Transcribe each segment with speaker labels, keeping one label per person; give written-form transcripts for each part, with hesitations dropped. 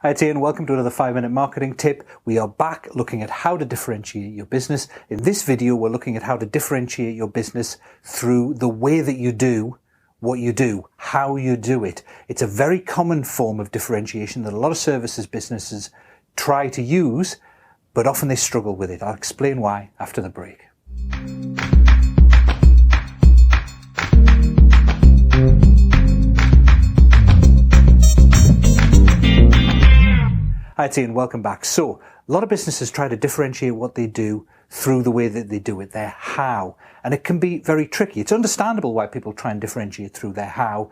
Speaker 1: Hi, it's Ian. Welcome to another 5-minute marketing tip. We are back looking at how to differentiate your business. In this video, we're looking at how to differentiate your business through the way that you do what you do, how you do it. It's a very common form of differentiation that a lot of services businesses try to use, but often they struggle with it. I'll explain why after the break. Hi, it's Ian. Welcome back. So, a lot of businesses try to differentiate what they do through the way that they do it, their how. And it can be very tricky. It's understandable why people try and differentiate through their how,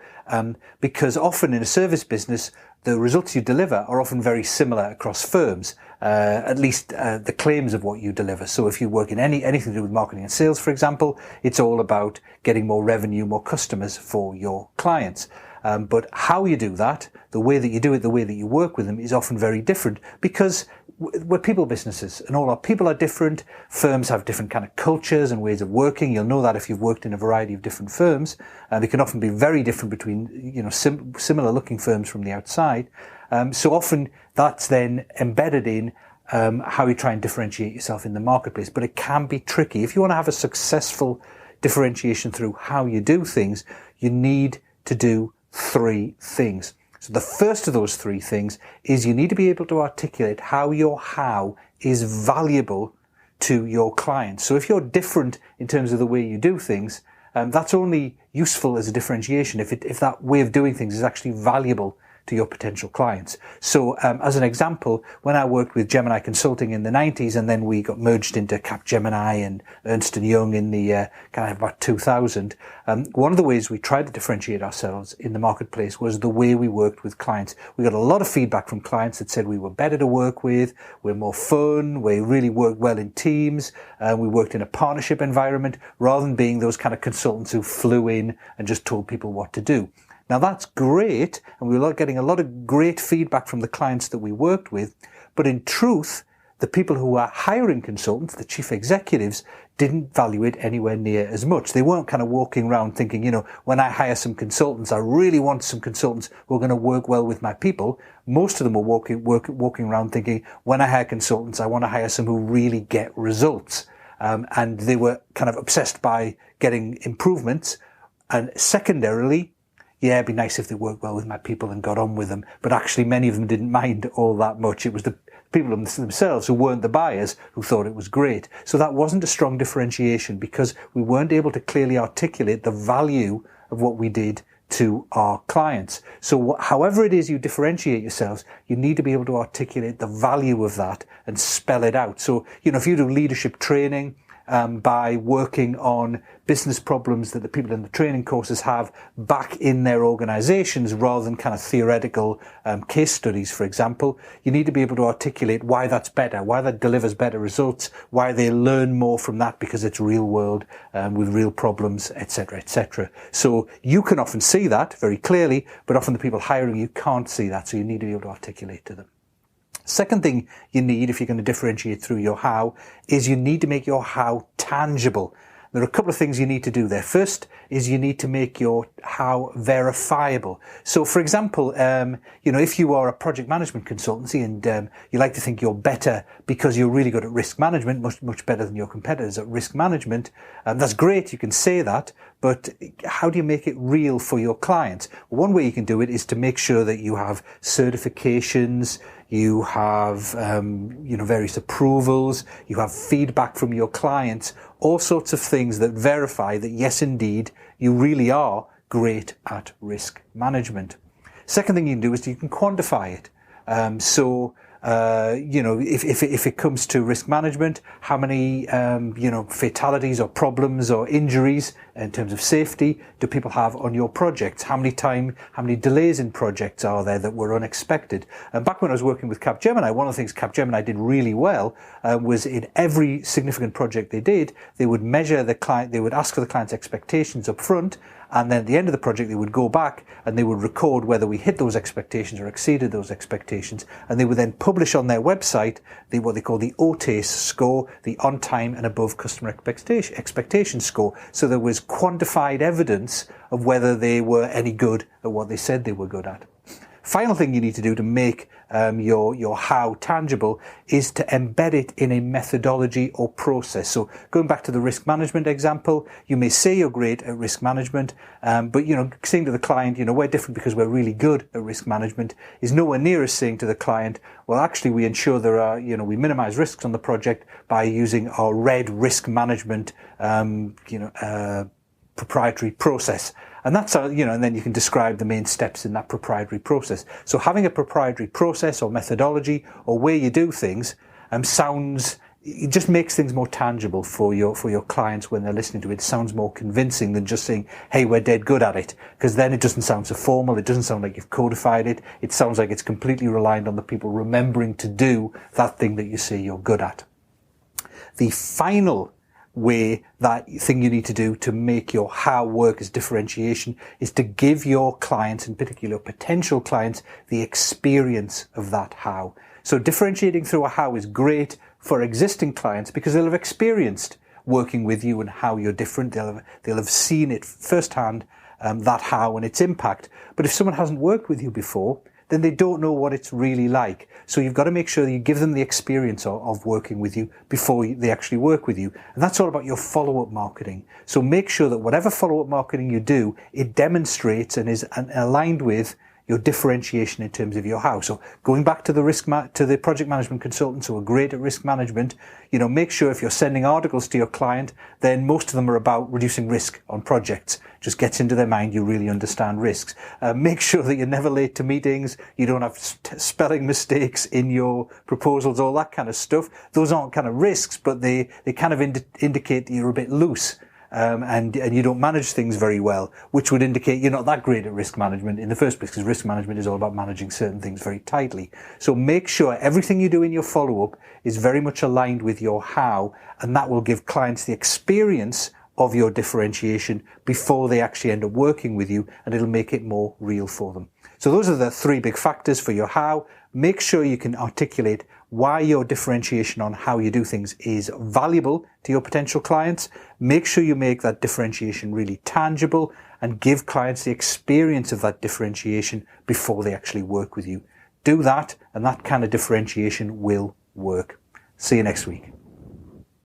Speaker 1: because often in a service business, the results you deliver are often very similar across firms, at least the claims of what you deliver. So if you work in anything to do with marketing and sales, for example, it's all about getting more revenue, more customers for your clients. But how you do that, the way that you do it, the way that you work with them is often very different because we're people businesses and all our people are different. Firms have different kind of cultures and ways of working. You'll know that if you've worked in a variety of different firms. They can often be very different between, similar looking firms from the outside. So often that's then embedded in how you try and differentiate yourself in the marketplace. But it can be tricky. If you want to have a successful differentiation through how you do things, you need to do three things. So the first of those three things is you need to be able to articulate how your how is valuable to your clients. So if you're different in terms of the way you do things, that's only useful as a differentiation if that way of doing things is actually valuable to your potential clients. So as an example, when I worked with Gemini Consulting in the 90s and then we got merged into Capgemini and Ernst & Young in the kind of about 2000, one of the ways we tried to differentiate ourselves in the marketplace was the way we worked with clients. We got a lot of feedback from clients that said we were better to work with, we're more fun, we really worked well in teams, we worked in a partnership environment rather than being those kind of consultants who flew in and just told people what to do. Now that's great, and we were getting a lot of great feedback from the clients that we worked with, but in truth, the people who were hiring consultants, the chief executives, didn't value it anywhere near as much. They weren't kind of walking around thinking, when I hire some consultants, I really want some consultants who are going to work well with my people. Most of them were walking around thinking, when I hire consultants, I want to hire some who really get results. And they were kind of obsessed by getting improvements. And secondarily, yeah, it'd be nice if they worked well with my people and got on with them. But actually, many of them didn't mind all that much. It was the people themselves who weren't the buyers who thought it was great. So that wasn't a strong differentiation because we weren't able to clearly articulate the value of what we did to our clients. So however it is you differentiate yourselves, you need to be able to articulate the value of that and spell it out. So, if you do leadership training, by working on business problems that the people in the training courses have back in their organizations rather than kind of theoretical case studies, for example. You need to be able to articulate why that's better, why that delivers better results, why they learn more from that because it's real world with real problems, etc., etc. So you can often see that very clearly, but often the people hiring you can't see that, so you need to be able to articulate to them. Second thing you need if you're going to differentiate through your how is you need to make your how tangible. There are a couple of things you need to do there. First is you need to make your how verifiable. So for example, if you are a project management consultancy and you like to think you're better because you're really good at risk management, much better than your competitors at risk management, that's great, you can say that, but how do you make it real for your clients? One way you can do it is to make sure that you have certifications, you have, various approvals, you have feedback from your clients, all sorts of things that verify that yes, indeed, you really are great at risk management. Second thing you can do is you can quantify it. If it comes to risk management, how many, fatalities or problems or injuries in terms of safety do people have on your projects? How many delays in projects are there that were unexpected? And back when I was working with Capgemini, one of the things Capgemini did really well was in every significant project they did, they would measure the client, they would ask for the client's expectations up front, and then at the end of the project they would go back and they would record whether we hit those expectations or exceeded those expectations, and they would then publish on their website what they call the OTACE score, the on time and above customer expectation score. So there was quantified evidence of whether they were any good at what they said they were good at. Final thing you need to do to make your how tangible is to embed it in a methodology or process. So going back to the risk management example, you may say you're great at risk management, but saying to the client, we're different because we're really good at risk management is nowhere near as saying to the client, well, actually we ensure there are, we minimize risks on the project by using our RED risk management, proprietary process. And that's how, and then you can describe the main steps in that proprietary process. So having a proprietary process or methodology or way you do things, it just makes things more tangible for your clients when they're listening to it. It sounds more convincing than just saying, hey, we're dead good at it. Because then it doesn't sound so formal. It doesn't sound like you've codified it. It sounds like it's completely reliant on the people remembering to do that thing that you say you're good at. The final way, that thing you need to do to make your how work as differentiation, is to give your clients, in particular potential clients, the experience of that how. So differentiating through a how is great for existing clients because they'll have experienced working with you and how you're different. They'll have seen it firsthand, that how and its impact. But if someone hasn't worked with you before, then they don't know what it's really like. So you've got to make sure that you give them the experience of working with you before they actually work with you. And that's all about your follow-up marketing. So make sure that whatever follow-up marketing you do, it demonstrates and is aligned with your differentiation in terms of your how. So going back to the project management consultants who are great at risk management, make sure if you're sending articles to your client, then most of them are about reducing risk on projects. Just gets into their mind you really understand risks. Make sure that you're never late to meetings, you don't have spelling mistakes in your proposals, all that kind of stuff. Those aren't kind of risks, but they kind of indicate that you're a bit loose. And you don't manage things very well, which would indicate you're not that great at risk management in the first place, because risk management is all about managing certain things very tightly. So make sure everything you do in your follow-up is very much aligned with your how, and that will give clients the experience of your differentiation before they actually end up working with you, and it'll make it more real for them. So those are the three big factors for your how. Make sure you can articulate why your differentiation on how you do things is valuable to your potential clients. Make sure you make that differentiation really tangible and give clients the experience of that differentiation before they actually work with you. Do that, and that kind of differentiation will work. See you next week.